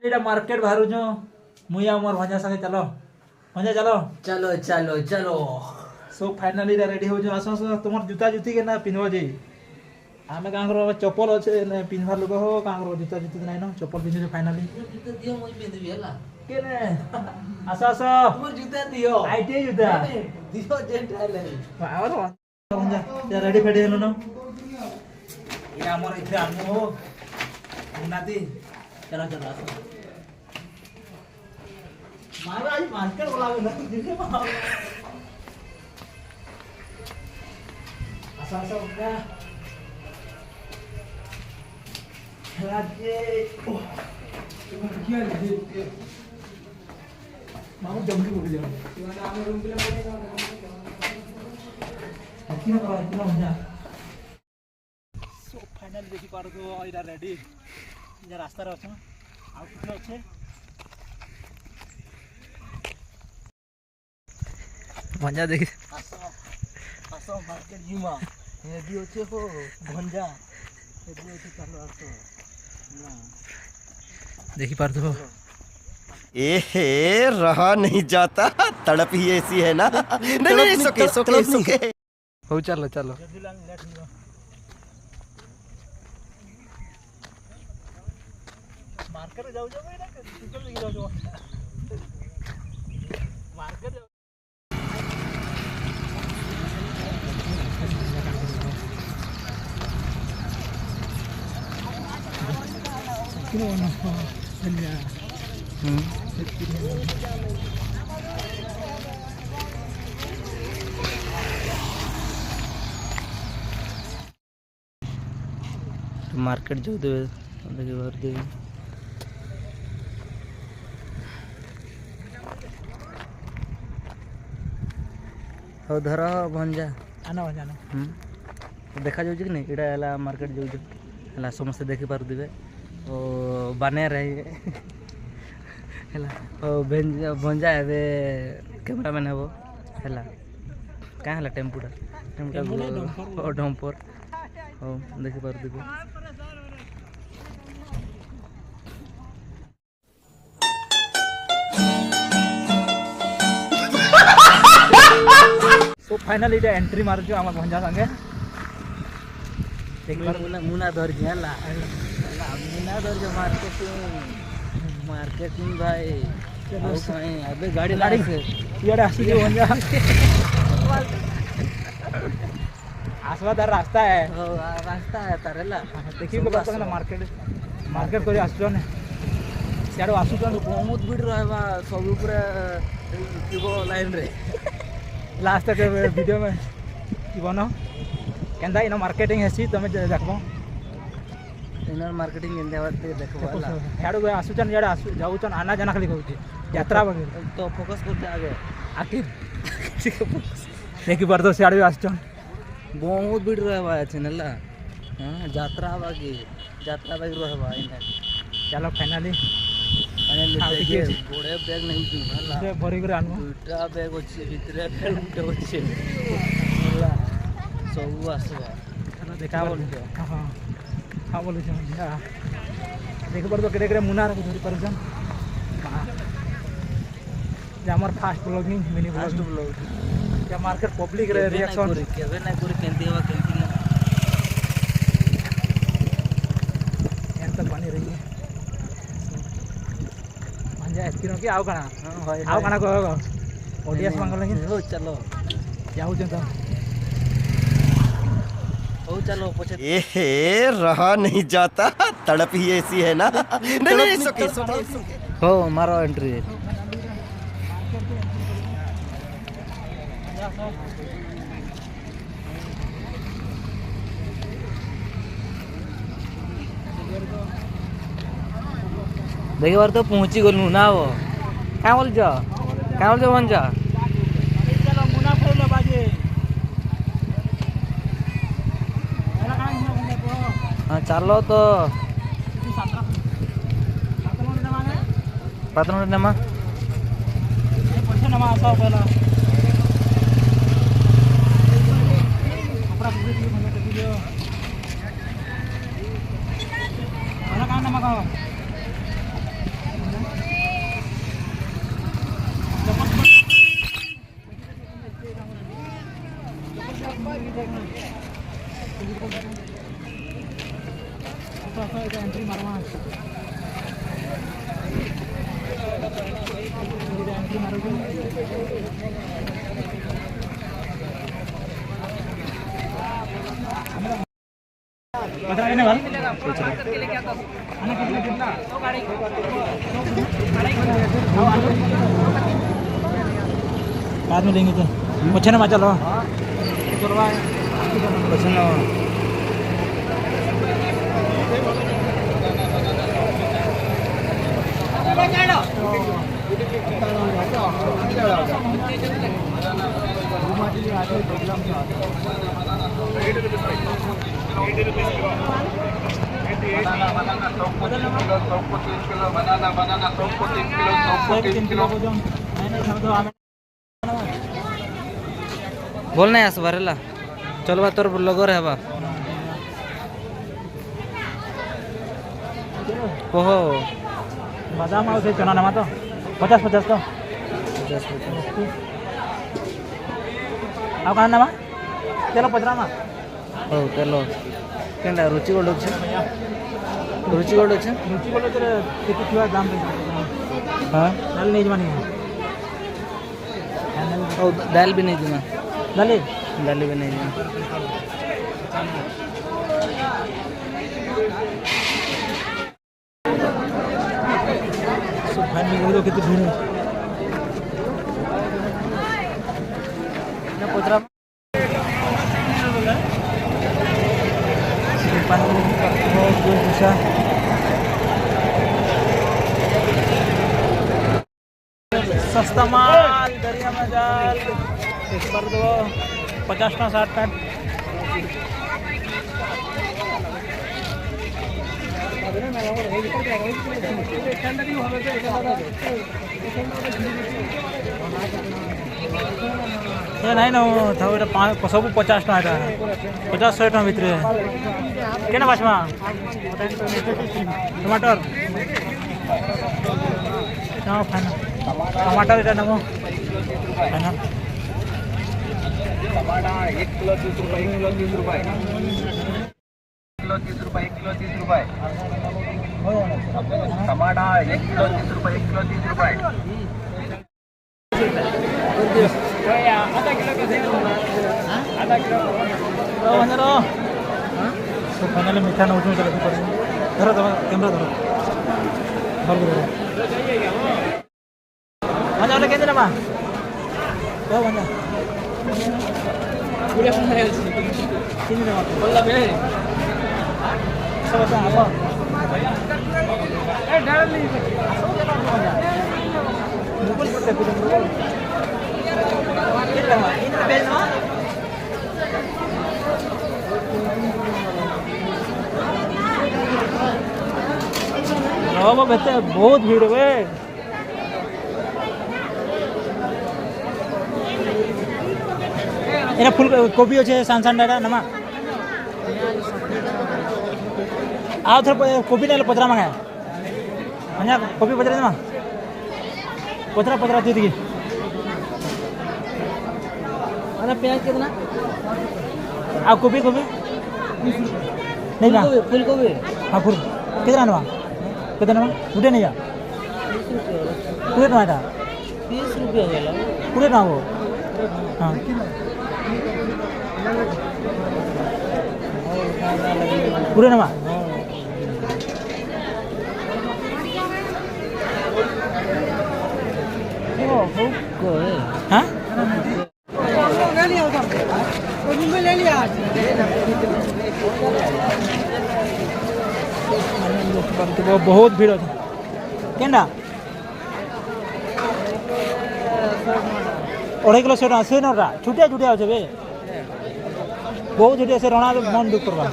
एटा market बाहर जो मुया मोर भंजा संगे चलो भंजा चलो चलो चलो चलो सो फाइनली रेडी हो जो आसो आसो तुमर जूता जुती के ना पिनबो जे आमे कांगरो चप्पल अच्छे ने पिनबार लोग हो कांगरो जूता जुती नै न चप्पल पिन जो फाइनली जूता दियो मोय पिनबी हला के ने आसो आसो तुमर जूता दियो आईटे जूता दियो जेंट आले और भंजा या रेडी फेडी हेलो न ये हमर इथे आमो हो नाती चलो चलो आसो मारो आज मार्केट बोला ना दिखे मारो आसा आसा उठा राजे तुम क्या ले मारो जल्दी बोल जाओ तुम्हारे आमे रूम के लिए कितना करा कितना हो जा सो फाइनल देखि पारो तो इधर रेडी जे रास्ता रे अछि आ कितना अछि भंजा देखि आसो मार्केट जिमा रेडी होचे हो भंजा रेडी होचे चलो आसो ना देखि पारतो हो ए रहा नहीं जाता तड़प ही ऐसी है ना नहीं नहीं सोके सोके सोके हो चलो चलो जल्दी लांग लेट हो मार्केट जाऊ जाऊ एटा कितो लगी जाऊ मार्केट मार्केट जो देवे देखि भर देवी हो धर भंजा आना भंजा ना देखा जाउछ कि नहीं एटा हला मार्केट जाउछ हला समस्त देखि पार दिबे ओ बाने रही हला ओ भंजा एबे कैमरामैन हेबो हला का हला टेम्पूटा ओ डंपर ओ देखि पार दिबे सो फाइनली इटा एंट्री मार जो हमर भंजा संगे एक बार मुना धर गेला मुना धर जो मार्केटिंग भाई चलो सही अबे गाड़ी लाड़ी से इडे आसी जो भंजा आसवादार रास्ता है ओ रास्ता है तारेला देखि को बात ना मार्केट मार्केट करी आसजो ने सियाडो आसुजो बहुत भीड़ रहबा सब ऊपर किबो लाइन रे लास्ट तक वीडियो में की बनो केंदा इन मार्केटिंग हेसी तमे देखबो इनर मार्केटिंग इंडिया बाते देखबो वाला सियाडो गए आसुचन याडे आसु जाउचन आना जाना खाली कहउची यात्रा वगैरह तो फोकस करते आगे आखिर देखि पर तो सियाडो आसचन बहुत भीड़ रहबा छै नला हां यात्रा बाकी रहबा इने चलो फाइनली देखिए बड़े बैग नहीं दूला से भरी करे आनु दुटा बैग अछि भितरे बैग उठे अछि सब आसबा चलो देखा बोल हां हां बोले छ देख पर तो केरे केरे मुना रे धरी परजन जे हमर फास्ट ब्लॉगिंग मिनी ब्लॉग या मार्केट पब्लिक रे रिएक्शन केबे ना करी केंती हवा केंती ना एंत बनी रही है एस्किनो की आउ कणा आउ कणा को ओडियस मंगल लगी हो चलो जाऊ जंता हो चलो पछे ए रहा नहीं जाता तड़प ही ऐसी है ना नहीं नहीं सोके सोके हो मारो एंट्री देखि बार तो पहुंची गलु ना वो का बोल भंजा चलो मुना फेर बाजे एला का मुना को हां चलो तो पात्र नमा पैसा नमा आसा पहला अपना वीडियो में वीडियो एला का नमा का बाद में लेंगे तो मुझे ना चलो बोल नहीं आस बारेला चल बा तोर लगो रहे बा ओहो बादाम और से चना नमा तो 50 तो ଆଉ କାଣା ନେବା ତେଲ ପଚରାମା ହଉ ତେଲ କେନ୍ଟା ରୁଚି ଗୋଲ୍ଡ ଅଛି ରୁଚି ଗୋଲ୍ଡ ଅଛି ରୁଚି ଗୋଲ୍ଡ କେତେ ଥିବା ଦାମ ହଁ ଡାଲି ନେଇଯିବା ନି ହଉ ଡାଲ ବି ନେଇଯିମା ଡାଲି ବି ନେଇଯିମା ଭାଇ କେତେ ଭିଡ଼ पचरा सस्ता माल दरिया में जाल एक बार दो 50 ना 60 का नहीं ना था सब 50 टका 50-100 टका भितर केना बाछमा टमाटर ना फाइनल टमाटर এটা নেব फाइनल टमाटर 1 किलो 30 रुपए 1 किलो 30 रुपए 1 किलो 30 रुपए टमाटर 1 किलो 30 रुपए 1 किलो 30 रुपए आधा किलो तो फाइनली मीठा नौ चलो धरो धरो कैमरा धरो भंजा वाले केंद्र मा क्या भंजा पूरे भंजा तीन रे बोलला बे सब बता आप ए डाल ली मोबाइल पर देखो कितना बेच ना बेटे बहुत भीड़ है एना फुल कोबी अच्छे सान डाटा नमा आओ थोड़ा कोबी नहीं पचरा मांगा अच्छा कोबी पचरा नमा पचरा दीदी अरे प्याज कितना आ कोबी नहीं ना फूल गोभी हाँ फुल कितना नवा गुटे नहीं जा पूरे टमाटा 30 रुपया गेला पूरे ना वो हाँ पूरे नवा हाँ बहुत भीड़ अच्छे केंडा 2.5 किलो से से ना छुटिया अच्छे बे बहुत छुटिया से रणा मन दुख करवा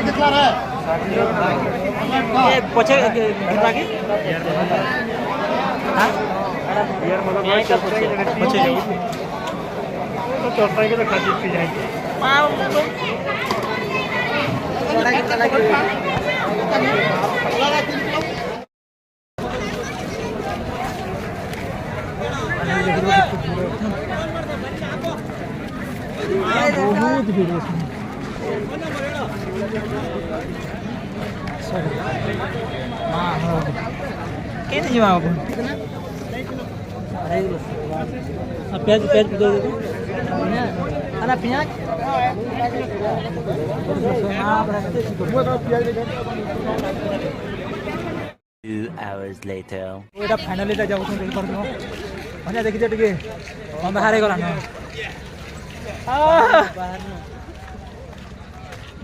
कितना है ये पछे कितना की हां यार मतलब पछे जाओ तो चौथा के तो खाती पी जाएंगे बहुत भीड़ केने जीवा प्याज प्याज दो अना प्याज hours later. এটা ফাইনালি এটা যাও তুমি দেখি পারছো মানে দেখি যে টিকে আমরা হারে গলা না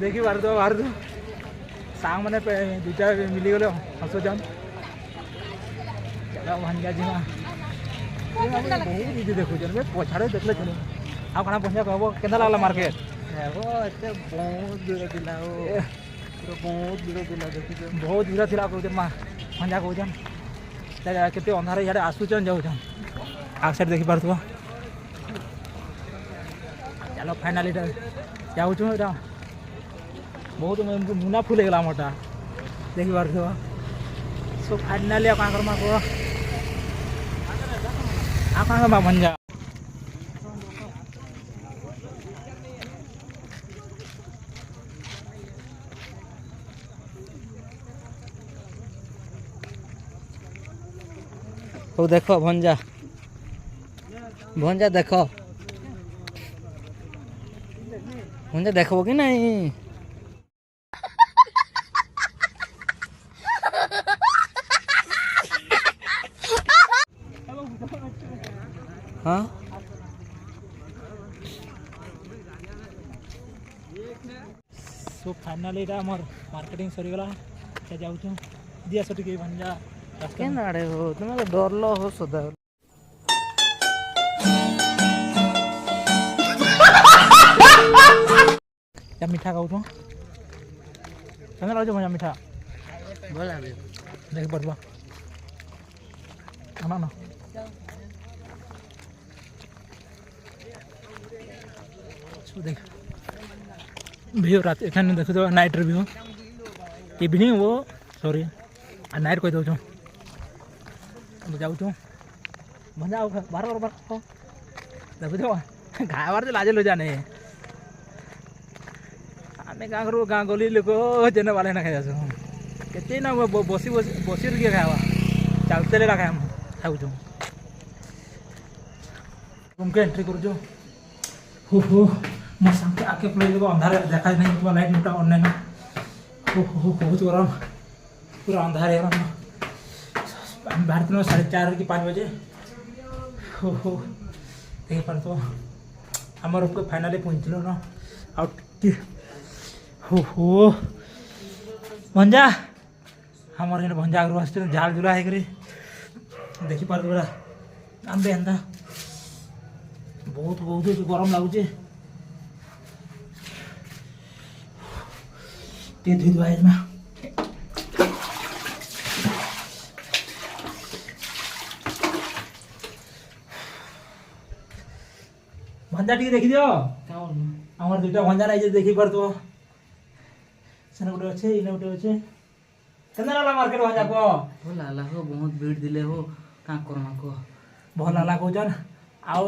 দেখি পারছো পারছো सांग मैंने दूटा मिली गले हसो जान चला भांजा जी बहुत इजी देखो जन मैं पछाड़े देखले चलो आ खाना पहुंचा कहबो केना लागला मार्केट हेबो एते बहुत दूर दिला ओ पूरा बहुत दूर दिला देखि बहुत भीड़ थिला कहू जन मा भांजा कहू जन केते अंधार याडे आसु जन जाऊ जन आ साइड देखि पारथबो चलो फाइनली जाऊ छु एटा बहुत मुना फुल गला मोटा देखी पार सो फाइनाली करमा को आमा भंजा ओ देखो भंजा भंजा देखो भंजा देखबो कि नहीं हाँ सो फाइनाली मोर मार्केटिंग सरी गला जाऊ दिया सटी के भंजा केन आड़े हो तुम तो डरलो हो सदा या मीठा खाऊ तो केना लागो भंजा मीठा बोला दे देख बरबा आना ना देख व्यू रात एखाने देखो तो नाइट व्यू इवनिंग वो सॉरी आ नाइट कोई दो जाऊ भंजा बार बार बार देखो तो खावार तो लाजे लो जाने आमे गाँ गली लोक जेने वाले ना खाई केते ना बसी बसी रुकी खावा चलते खाए खाऊ तुमके एंट्री कर हो मो सामने आके प्ले अंधार देखा नहीं तुम्हारा लाइट मोटा ऑनलाइन हो बहुत गरम पूरा अंधार है बाहर 4:30 कि 5 बजे हो देख पार तो आमर फाइनाली पहुँचल ना आउट हो भंजा हमारे भंजा आगे आस झाल झुला है देखी पार पूरा आंबे एंता बहुत बहुत गरम लगुच धुई धुआ भंजा टी देखी दियो आमर दुटा भंजा नहीं देखी पार तो सेने गोटे अच्छे इने गोटे अच्छे केना लागला मार्केट भंजा को भला ला हो बहुत भीड़ दिले हो का करमा को भला ला कहजन आउ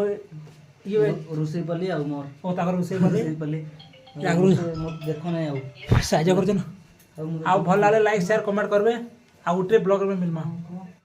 ये रोसे पली आ मोर ओ ताकर रोसे पली आगु देखो नहीं आउ साहाଯ୍य करजन आउ भल लागे लाइक शेयर कमेंट करबे आ उठे ब्लॉग में मिलमा